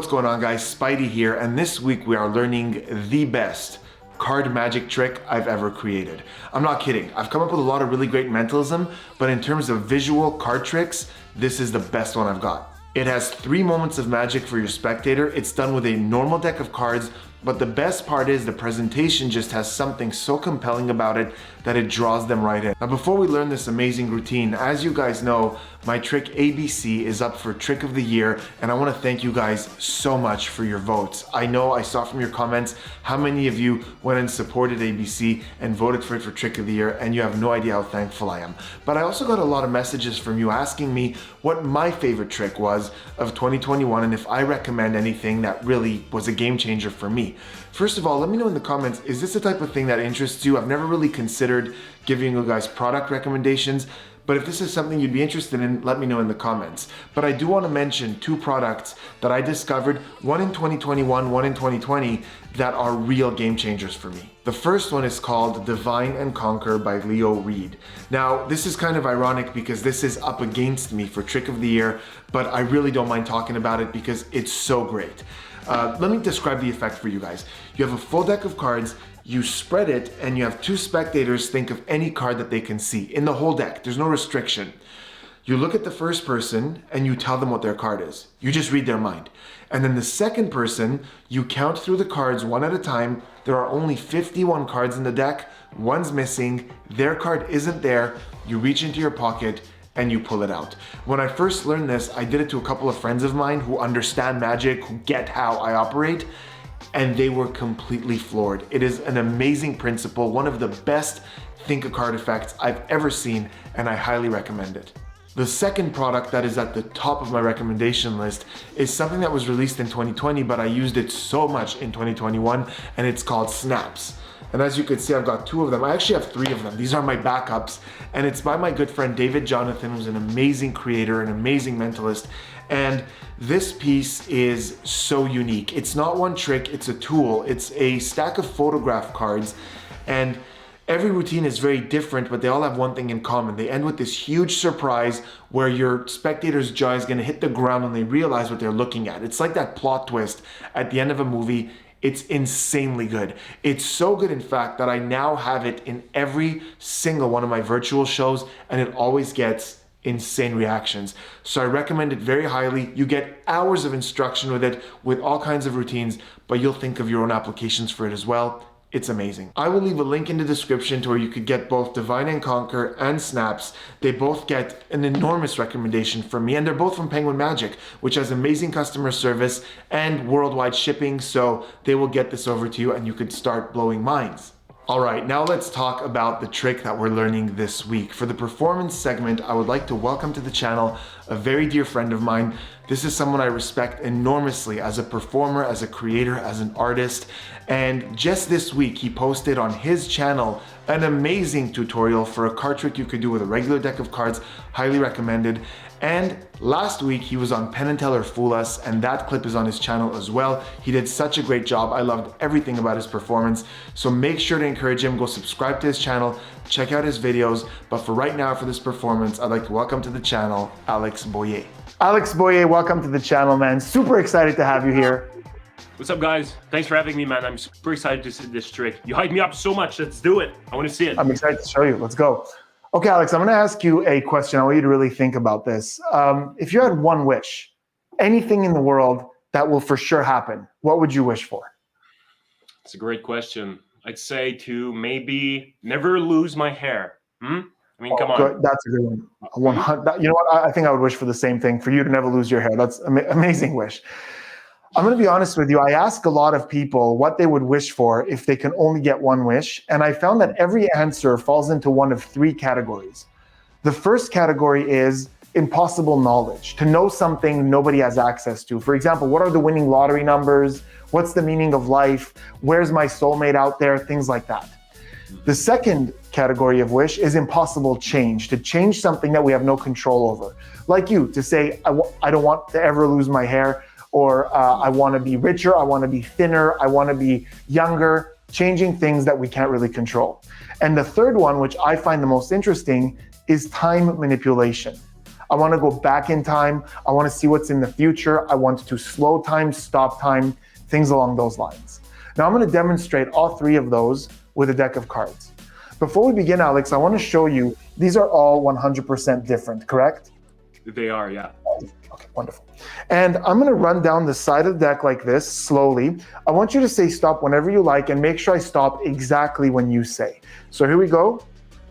going on, guys? Spidey here, and this week we are learning the best card magic trick I've ever created. I'm not kidding. I've come up with a lot of really great mentalism, but in terms of visual card tricks, this is the best one I've got. It has 3 moments of magic for your spectator. It's done with a normal deck of cards, but the best part is the presentation just has something so compelling about it that it draws them right in. Now, before we learn this amazing routine, as you guys know, my trick ABC is up for Trick of the Year, and I want to thank you guys so much for your votes. I know I saw from your comments how many of you went and supported ABC and voted for it for Trick of the Year, and you have no idea how thankful I am. But I also got a lot of messages from you asking me what my favorite trick was of 2021 and if I recommend anything that really was a game changer for me. First of all, let me know in the comments, is this the type of thing that interests you? I've never really considered giving you guys product recommendations, but if this is something you'd be interested in, let me know in the comments. But I do want to mention 2 products that I discovered, one in 2021, one in 2020, that are real game changers for me. The first one is called Divine and Conquer by Leo Reed. Now, this is kind of ironic because this is up against me for Trick of the Year, but I really don't mind talking about it because it's so great. Let me describe the effect for you guys. You have a full deck of cards, you spread it, and you have 2 spectators think of any card that they can see in the whole deck. There's no restriction. You look at the first person and you tell them what their card is. You just read their mind. And then the second person, you count through the cards one at a time. There are only 51 cards in the deck. One's missing. Their card isn't there. You reach into your pocket and you pull it out. When I first learned this, I did it to a couple of friends of mine who understand magic, who get how I operate, and they were completely floored. It is an amazing principle, one of the best think a card effects I've ever seen, and I highly recommend it. The second product that is at the top of my recommendation list is something that was released in 2020, but I used it so much in 2021, and it's called Snaps. And as you can see, I've got 2 of them. I actually have 3 of them. These are my backups. And it's by my good friend, David Jonathan, who's an amazing creator, an amazing mentalist. And this piece is so unique. It's not one trick, it's a tool. It's a stack of photograph cards. And every routine is very different, but they all have one thing in common. They end with this huge surprise where your spectator's jaw is gonna hit the ground when they realize what they're looking at. It's like that plot twist at the end of a movie. It's insanely good. It's so good, in fact, that I now have it in every single one of my virtual shows, and it always gets insane reactions. So I recommend it very highly. You get hours of instruction with it, with all kinds of routines, but you'll think of your own applications for it as well. It's amazing. I will leave a link in the description to where you could get both Divine and Conquer and Snaps. They both get an enormous recommendation from me, and they're both from Penguin Magic, which has amazing customer service and worldwide shipping, so they will get this over to you and you could start blowing minds. All right, now let's talk about the trick that we're learning this week. For the performance segment, I would like to welcome to the channel a very dear friend of mine. This is someone I respect enormously as a performer, as a creator, as an artist. And just this week, he posted on his channel an amazing tutorial for a card trick you could do with a regular deck of cards, highly recommended. And last week he was on Penn & Teller Fool Us, and that clip is on his channel as well. He did such a great job. I loved everything about his performance. So make sure to encourage him, go subscribe to his channel, check out his videos. But for right now, for this performance, I'd like to welcome to the channel, Alex Boyer. Alex Boyer, welcome to the channel, man. Super excited to have you here. What's up, guys? Thanks for having me, man. I'm super excited to see this trick. You hyped me up so much. Let's do it. I want to see it. I'm excited to show you. Let's go. Okay, Alex, I'm going to ask you a question. I want you to really think about this. If you had one wish, anything in the world that will for sure happen, what would you wish for? It's a great question. I'd say to maybe never lose my hair. I mean, come on. Good. That's a good one. 100. You know what? I think I would wish for the same thing, for you to never lose your hair. That's an amazing wish. I'm going to be honest with you. I ask a lot of people what they would wish for if they can only get one wish. And I found that every answer falls into one of 3 categories. The first category is impossible knowledge, to know something nobody has access to. For example, what are the winning lottery numbers? What's the meaning of life? Where's my soulmate out there? Things like that. The second category of wish is impossible change, to change something that we have no control over. Like you, to say, I don't want to ever lose my hair, or I want to be richer, I want to be thinner, I want to be younger, changing things that we can't really control. And the third one, which I find the most interesting, is time manipulation. I want to go back in time. I want to see what's in the future. I want to slow time, stop time, things along those lines. Now I'm going to demonstrate all three of those with a deck of cards. Before we begin, Alex, I want to show you, these are all 100% different, correct? They are, yeah. Okay, wonderful. And I'm going to run down the side of the deck like this, slowly. I want you to say stop whenever you like, and make sure I stop exactly when you say. So here we go,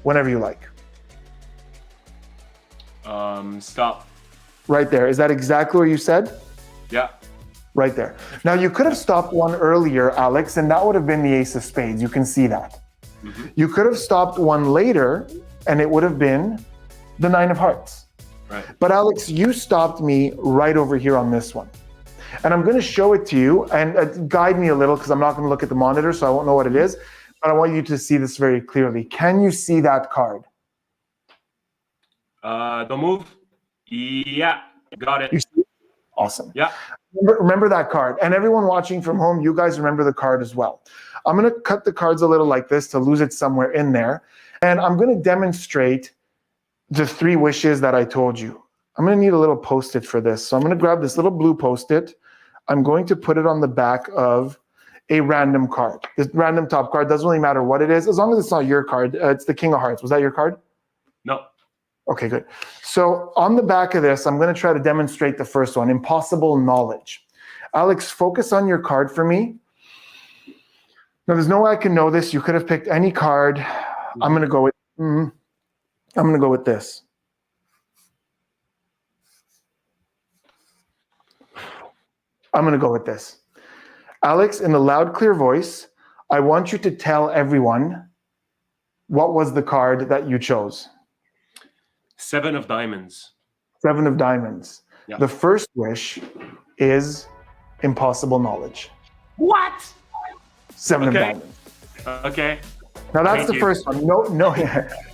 whenever you like. Stop. Right there. Is that exactly what you said? Yeah. Right there. Now you could have stopped one earlier, Alex, and that would have been the ace of spades. You can see that. Mm-hmm. You could have stopped one later, and it would have been the nine of hearts. Right. But Alex, you stopped me right over here on this one. And I'm going to show it to you and guide me a little because I'm not going to look at the monitor, so I won't know what it is. But I want you to see this very clearly. Can you see that card? Don't move. Yeah, got it. You see? Awesome. Yeah. Remember that card. And everyone watching from home, you guys remember the card as well. I'm going to cut the cards a little like this to lose it somewhere in there. And I'm going to demonstrate the three wishes that I told you. I'm going to need a little Post-it for this. So I'm going to grab this little blue Post-it. I'm going to put it on the back of a random card. This random top card, doesn't really matter what it is, as long as it's not your card. It's the King of Hearts. Was that your card? No. Okay, good. So on the back of this, I'm going to try to demonstrate the first one, impossible knowledge. Alex, focus on your card for me. Now, there's no way I can know this. You could have picked any card. I'm going to go with, I'm going to go with this. I'm going to go with this. Alex, in a loud, clear voice, I want you to tell everyone what was the card that you chose. Seven of diamonds. Seven of diamonds. Yeah. The first wish is impossible knowledge. What? Seven of diamonds. Okay. Now that's the first one.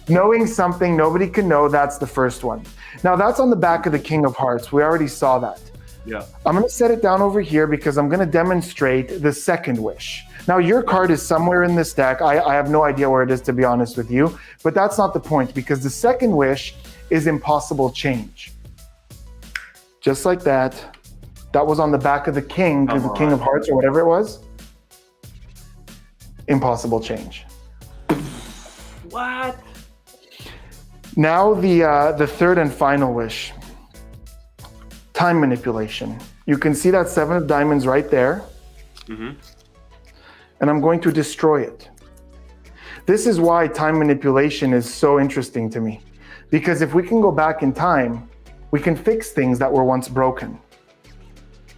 Knowing something nobody can know, that's the first one. Now that's on the back of the King of Hearts. We already saw that. Yeah. I'm going to set it down over here because I'm going to demonstrate the second wish. Now your card is somewhere in this deck. I have no idea where it is, to be honest with you, but that's not the point because the second wish is impossible change. Just like that. That was on the back of the King, the King of Hearts or whatever it was. Impossible change. What? Now the third and final wish. Time manipulation. You can see that seven of diamonds right there. Mm-hmm. And I'm going to destroy it. This is why time manipulation is so interesting to me. Because if we can go back in time, we can fix things that were once broken.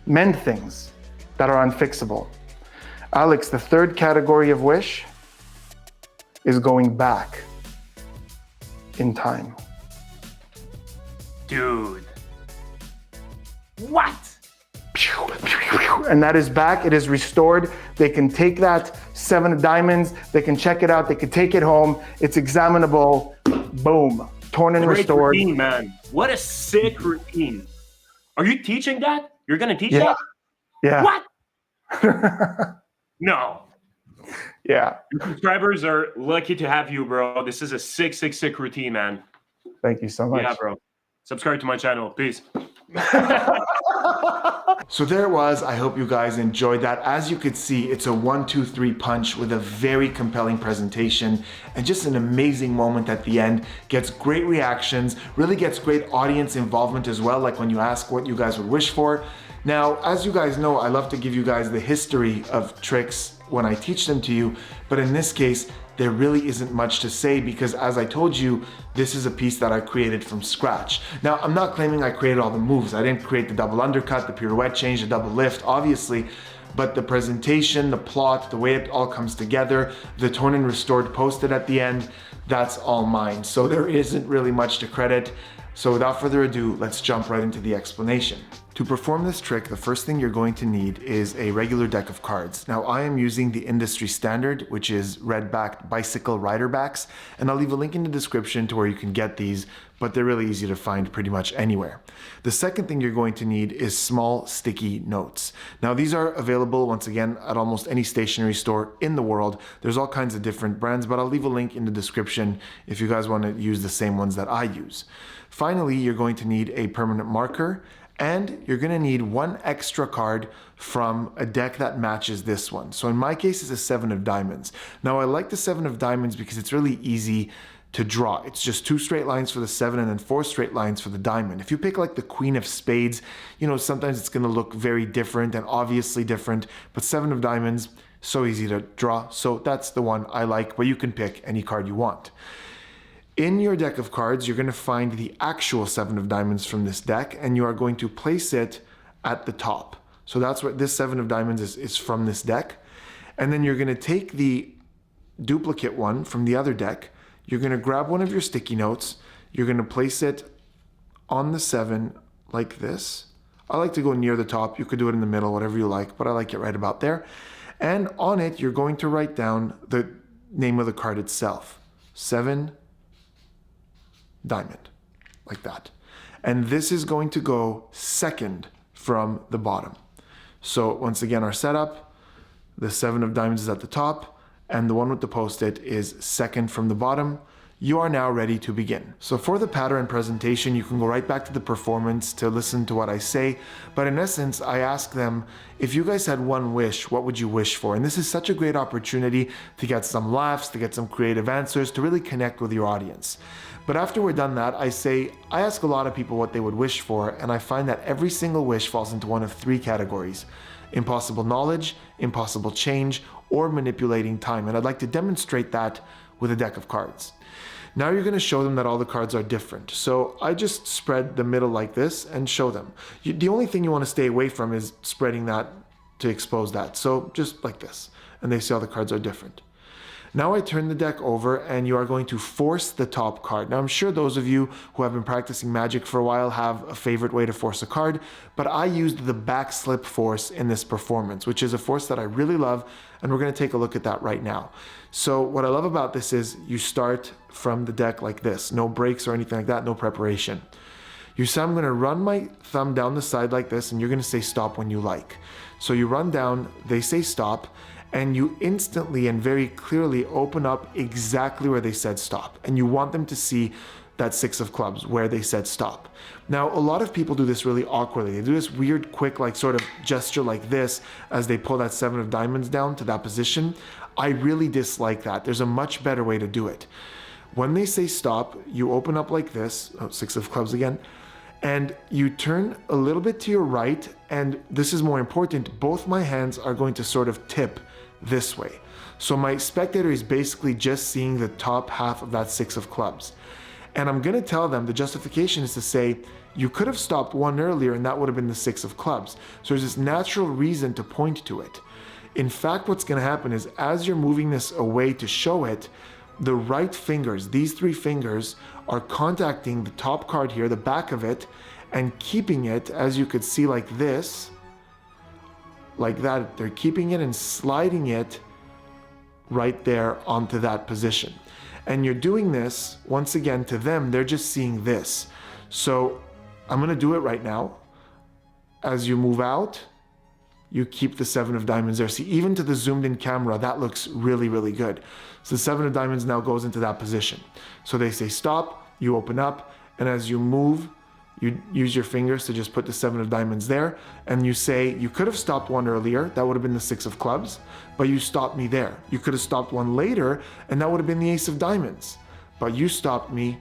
Mend things that are unfixable. Alex, the third category of wish is going back in time. Dude. What? And that is back. It is restored. They can take that seven of diamonds. They can check it out. They can take it home. It's examinable. Boom. Torn and restored. Routine, man. What a sick routine. Are you teaching that? You're going to teach that? Yeah. What? No. Yeah. Your subscribers are lucky to have you, bro. This is a sick routine, man. Thank you so much. Yeah, bro. Subscribe to my channel. Peace. So there it was. I hope you guys enjoyed that. As you could see, it's a 1-2-3 punch with a very compelling presentation and just an amazing moment at the end. Gets great reactions, really gets great audience involvement as well, like when you ask what you guys would wish for. Now, as you guys know, I love to give you guys the history of tricks when I teach them to you, but in this case, there really isn't much to say because as I told you, this is a piece that I created from scratch. Now, I'm not claiming I created all the moves. I didn't create the double undercut, the pirouette change, the double lift, obviously, but the presentation, the plot, the way it all comes together, the torn and restored Post-it at the end, that's all mine. So there isn't really much to credit. So without further ado, let's jump right into the explanation. To perform this trick, the first thing you're going to need is a regular deck of cards. Now I am using the industry standard, which is red-backed bicycle rider backs, and I'll leave a link in the description to where you can get these, but they're really easy to find pretty much anywhere. The second thing you're going to need is small sticky notes. Now these are available once again at almost any stationery store in the world. There's all kinds of different brands, but I'll leave a link in the description if you guys want to use the same ones that I use. finally, you're going to need a permanent marker, and you're going to need one extra card from a deck that matches this one. So in my case, it's a 7 of diamonds. Now, I like the 7 of diamonds because it's really easy to draw. It's just 2 straight lines for the 7 and then 4 straight lines for the diamond. If you pick like the Queen of Spades, you know, sometimes it's going to look very different and obviously different, but 7 of diamonds, so easy to draw. So that's the one I like, but you can pick any card you want. In your deck of cards, you're going to find the actual 7 of diamonds from this deck, and you are going to place it at the top. So that's what this 7 of diamonds is from this deck. And then you're going to take the duplicate one from the other deck. You're going to grab one of your sticky notes. You're going to place it on the 7 like this. I like to go near the top. You could do it in the middle, whatever you like, but I like it right about there. And on it, you're going to write down the name of the card itself. 7 diamond, like that. And this is going to go second from the bottom. So once again, our setup, the 7 of diamonds is at the top, and the one with the post-it is second from the bottom. You are now ready to begin. So for the pattern presentation, you can go right back to the performance to listen to what I say. But in essence, I ask them, if you guys had one wish, what would you wish for? And this is such a great opportunity to get some laughs, to get some creative answers, to really connect with your audience. But after we're done that, I ask a lot of people what they would wish for, and I find that every single wish falls into one of 3 categories: impossible knowledge, impossible change, or manipulating time. And I'd like to demonstrate that with a deck of cards. Now you're going to show them that all the cards are different. So I just spread the middle like this and show them. The only thing you want to stay away from is spreading that to expose that. So just like this. And they see all the cards are different. Now I turn the deck over and you are going to force the top card. Now I'm sure those of you who have been practicing Magic for a while have a favorite way to force a card, but I used the back slip force in this performance, which is a force that I really love, and we're going to take a look at that right now. So what I love about this is you start from the deck like this, no breaks or anything like that, no preparation. You say, I'm going to run my thumb down the side like this, and you're going to say stop when you like. So you run down, they say stop, and you instantly and very clearly open up exactly where they said stop. And you want them to see that 6 of clubs where they said stop. Now, a lot of people do this really awkwardly. They do this weird, quick, like sort of gesture like this as they pull that 7 of diamonds down to that position. I really dislike that. There's a much better way to do it. When they say stop, you open up like this, 6 of clubs again, and you turn a little bit to your right, and this is more important, both my hands are going to sort of tip this way. So my spectator is basically just seeing the top half of that 6 of clubs. And I'm going to tell them the justification is to say, you could have stopped one earlier and that would have been the 6 of clubs. So there's this natural reason to point to it. In fact, what's going to happen is as you're moving this away to show it, the right fingers, these 3 fingers, are contacting the top card here, the back of it, and keeping it, as you could see, like this, like that. They're keeping it and sliding it right there onto that position. And you're doing this, once again, to them, they're just seeing this. So I'm going to do it right now. As you move out, you keep the 7 of diamonds there. See, even to the zoomed in camera, that looks really, really good. So the 7 of diamonds now goes into that position. So they say stop, you open up, and as you move, you use your fingers to just put the 7 of diamonds there, and you say, you could have stopped one earlier, that would have been the 6 of clubs, but you stopped me there. You could have stopped one later, and that would have been the ace of diamonds, but you stopped me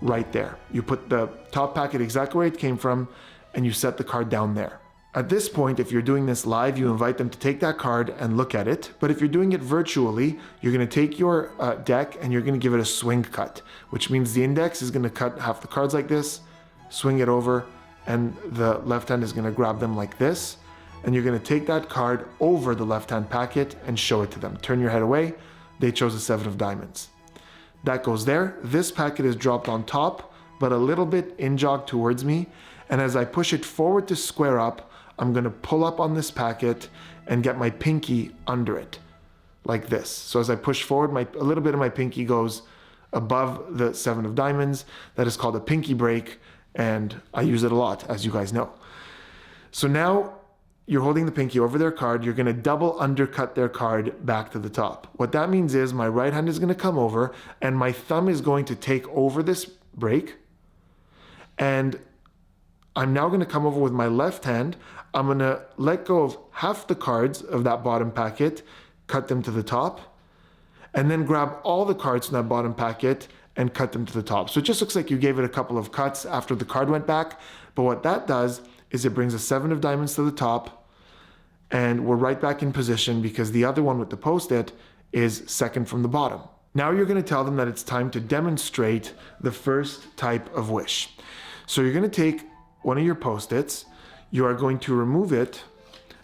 right there. You put the top packet exactly where it came from, and you set the card down there. At this point, if you're doing this live, you invite them to take that card and look at it. But if you're doing it virtually, you're going to take your deck and you're going to give it a swing cut, which means the index is going to cut half the cards like this, swing it over, and the left hand is going to grab them like this. And you're going to take that card over the left hand packet and show it to them. Turn your head away. They chose the 7 of diamonds. That goes there. This packet is dropped on top, but a little bit in-jog towards me. And as I push it forward to square up, I'm going to pull up on this packet and get my pinky under it, like this. So as I push forward, a little bit of my pinky goes above the 7 of diamonds. That is called a pinky break, and I use it a lot, as you guys know. So now you're holding the pinky over their card. You're going to double undercut their card back to the top. What that means is my right hand is going to come over, and my thumb is going to take over this break, And I'm now going to come over with my left hand. I'm going to let go of half the cards of that bottom packet, cut them to the top, and then grab all the cards from that bottom packet and cut them to the top. So it just looks like you gave it a couple of cuts after the card went back. But what that does is it brings a 7 of diamonds to the top, and we're right back in position because the other one with the post-it is second from the bottom. Now you're going to tell them that it's time to demonstrate the first type of wish. So you're going to take one of your post-its, you are going to remove it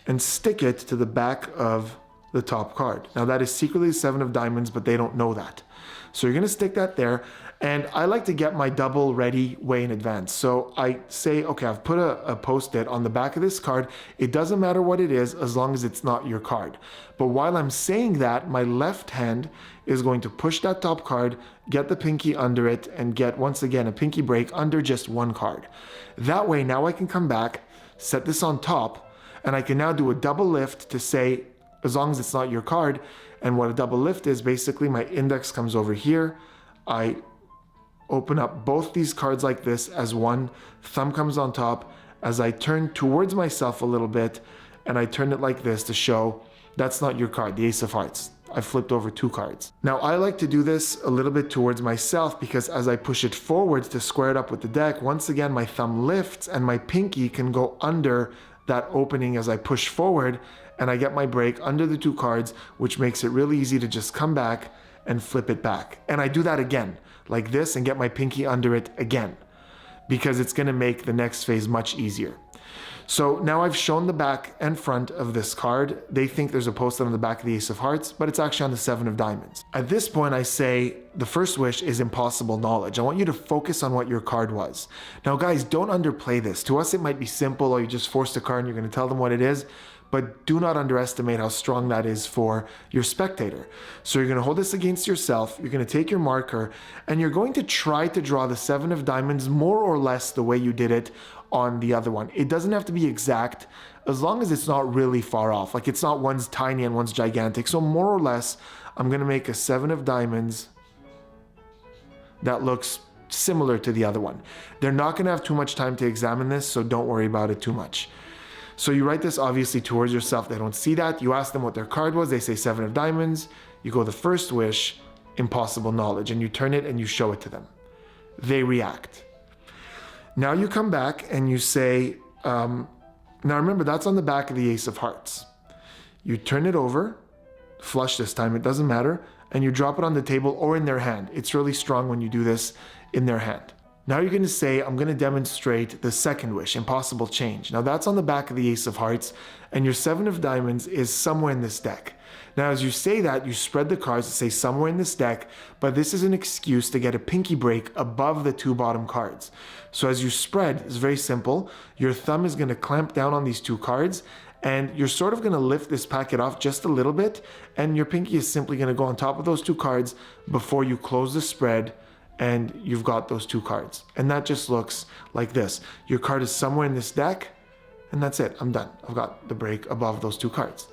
and stick it to the back of the top card. Now that is secretly a 7 of diamonds, but they don't know that. So you're going to stick that there. And I like to get my double ready way in advance. So I say, okay, I've put a post-it on the back of this card. It doesn't matter what it is as long as it's not your card. But while I'm saying that, my left hand is going to push that top card, get the pinky under it, and get, once again, a pinky break under just one card. That way, now I can come back, set this on top, and I can now do a double lift to say, as long as it's not your card. And what a double lift is, basically my index comes over here. I open up both these cards like this as one, thumb comes on top. As I turn towards myself a little bit, and I turn it like this to show that's not your card, the Ace of Hearts. I flipped over 2 cards. Now I like to do this a little bit towards myself because as I push it forwards to square it up with the deck, once again my thumb lifts and my pinky can go under that opening as I push forward, and I get my break under the 2 cards, which makes it really easy to just come back and flip it back. And I do that again, like this, and get my pinky under it again, because it's gonna make the next phase much easier. So now I've shown the back and front of this card. They think there's a post-it on the back of the Ace of Hearts, but it's actually on the 7 of diamonds. At this point, I say the first wish is impossible knowledge. I want you to focus on what your card was. Now guys, don't underplay this. To us, it might be simple, or you just forced a card and you're gonna tell them what it is, but do not underestimate how strong that is for your spectator. So you're gonna hold this against yourself, you're gonna take your marker, and you're going to try to draw the 7 of diamonds more or less the way you did it on the other one. It doesn't have to be exact, as long as it's not really far off. Like it's not one's tiny and one's gigantic. So more or less, I'm gonna make a 7 of diamonds that looks similar to the other one. They're not gonna have too much time to examine this, so don't worry about it too much. So you write this obviously towards yourself. They don't see that. You ask them what their card was. They say 7 of diamonds. You go the first wish, impossible knowledge, and you turn it and you show it to them. They react. Now you come back and you say, now remember that's on the back of the Ace of Hearts. You turn it over, flush this time, it doesn't matter, and you drop it on the table or in their hand. It's really strong when you do this in their hand. Now you're going to say, I'm going to demonstrate the second wish, impossible change. Now that's on the back of the Ace of Hearts, and your 7 of diamonds is somewhere in this deck. Now as you say that, you spread the cards to say somewhere in this deck, but this is an excuse to get a pinky break above the 2 bottom cards. So as you spread, it's very simple. Your thumb is going to clamp down on these 2 cards, and you're sort of going to lift this packet off just a little bit, and your pinky is simply going to go on top of those 2 cards before you close the spread, and you've got those 2 cards. And that just looks like this. Your card is somewhere in this deck, and that's it. I'm done. I've got the break above those 2 cards.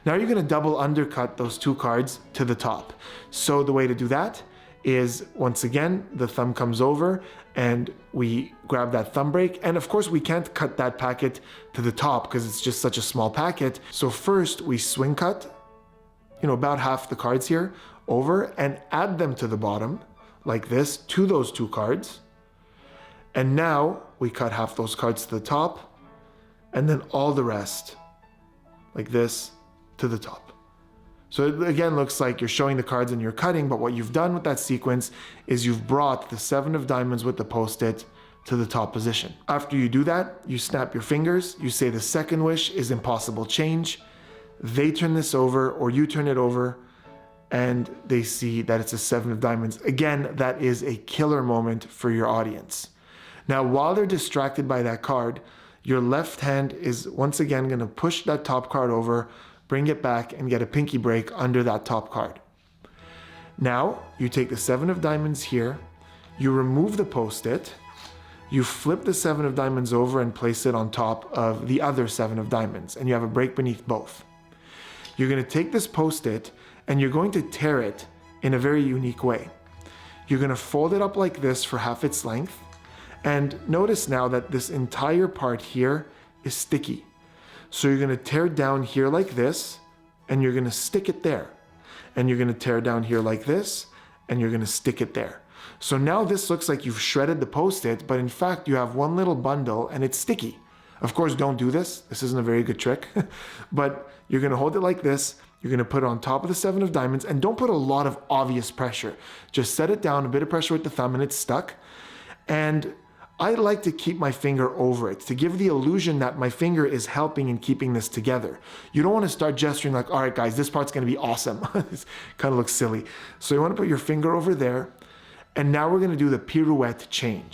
Now you're going to double undercut those 2 cards to the top. So the way to do that is, once again, the thumb comes over and we grab that thumb break. And of course we can't cut that packet to the top because it's just such a small packet. So first we swing cut, about half the cards here over, and add them to the bottom like this to those 2 cards. And now we cut half those cards to the top, and then all the rest like this to the top. So it again looks like you're showing the cards and you're cutting, but what you've done with that sequence is you've brought the 7 of diamonds with the post-it to the top position. After you do that, you snap your fingers, you say the second wish is impossible change. They turn this over, or you turn it over, and they see that it's a 7 of diamonds. Again, that is a killer moment for your audience. Now, while they're distracted by that card, your left hand is once again going to push that top card over, bring it back, and get a pinky break under that top card. Now, you take the 7 of diamonds here, you remove the post-it, you flip the 7 of diamonds over and place it on top of the other 7 of diamonds, and you have a break beneath both. You're going to take this post-it and you're going to tear it in a very unique way. You're going to fold it up like this for half its length, And notice now that this entire part here is sticky. So you're gonna tear down here like this, and you're gonna stick it there. And you're gonna tear down here like this, and you're gonna stick it there. So now this looks like you've shredded the Post-it, but in fact you have one little bundle and it's sticky. Of course, don't do this. This isn't a very good trick, but you're gonna hold it like this. You're gonna put it on top of the 7 of diamonds, and don't put a lot of obvious pressure. Just set it down, a bit of pressure with the thumb, and it's stuck. And I like to keep my finger over it to give the illusion that my finger is helping in keeping this together. You don't want to start gesturing like, all right, guys, this part's going to be awesome. This kind of looks silly. So you want to put your finger over there. And now we're going to do the pirouette change.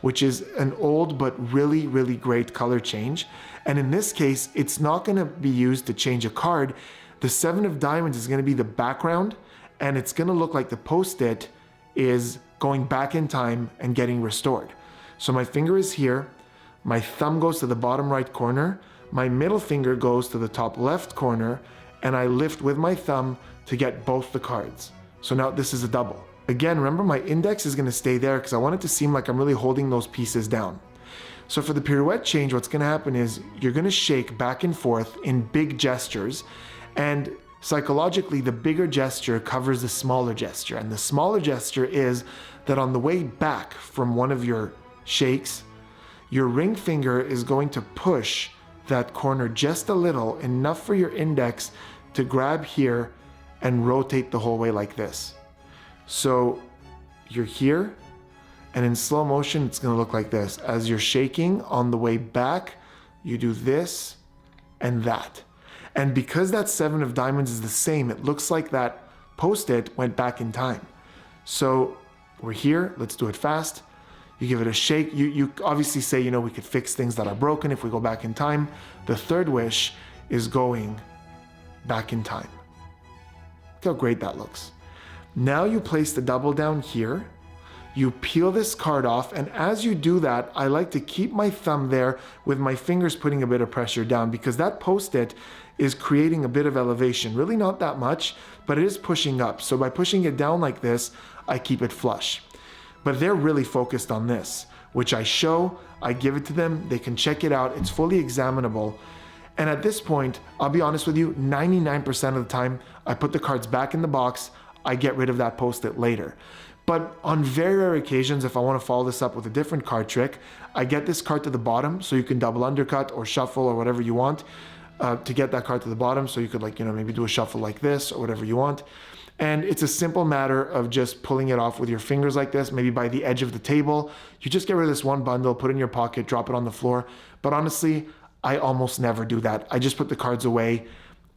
Which is an old but really, really great color change. And in this case, it's not gonna be used to change a card. The 7 of diamonds is gonna be the background, and it's gonna look like the Post-it is going back in time and getting restored. So my finger is here, my thumb goes to the bottom right corner, my middle finger goes to the top left corner, and I lift with my thumb to get both the cards. So now this is a double. Again, remember my index is gonna stay there because I want it to seem like I'm really holding those pieces down. So for the pirouette change, what's gonna happen is you're gonna shake back and forth in big gestures, and psychologically, the bigger gesture covers the smaller gesture. And the smaller gesture is that on the way back from one of your shakes, your ring finger is going to push that corner just a little, enough for your index to grab here and rotate the whole way like this. So you're here, and in slow motion, it's gonna look like this. As you're shaking on the way back, you do this and that. And because that 7 of diamonds is the same, it looks like that Post-it went back in time. So we're here, let's do it fast. You give it a shake. You obviously say, you know, we could fix things that are broken if we go back in time. The third wish is going back in time. Look how great that looks. Now you place the double down here, you peel this card off, and as you do that, I like to keep my thumb there with my fingers putting a bit of pressure down, because that Post-it is creating a bit of elevation. Really not that much, but it is pushing up. So by pushing it down like this, I keep it flush. But they're really focused on this, which I show, I give it to them, they can check it out, it's fully examinable. And at this point, I'll be honest with you, 99% of the time, I put the cards back in the box, I get rid of that Post-it later. But on very rare occasions, if I want to follow this up with a different card trick, I get this card to the bottom, so you can double undercut or shuffle or whatever you want to get that card to the bottom. So you could, like, you know, maybe do a shuffle like this or whatever you want. And it's a simple matter of just pulling it off with your fingers like this, maybe by the edge of the table. You just get rid of this one bundle, put it in your pocket, drop it on the floor. But honestly, I almost never do that. I just put the cards away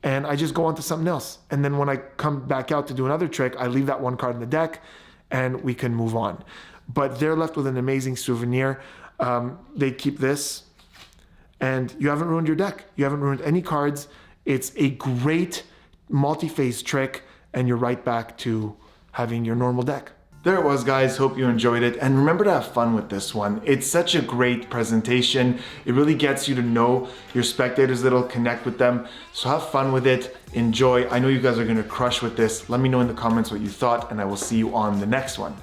and I just go on to something else. And then when I come back out to do another trick, I leave that one card in the deck and we can move on. But they're left with an amazing souvenir. They keep this and you haven't ruined your deck. You haven't ruined any cards. It's a great multi-phase trick and you're right back to having your normal deck. There it was, guys. Hope you enjoyed it. And remember to have fun with this one. It's such a great presentation. It really gets you to know your spectators a little, connect with them. So have fun with it. Enjoy. I know you guys are going to crush with this. Let me know in the comments what you thought, and I will see you on the next one.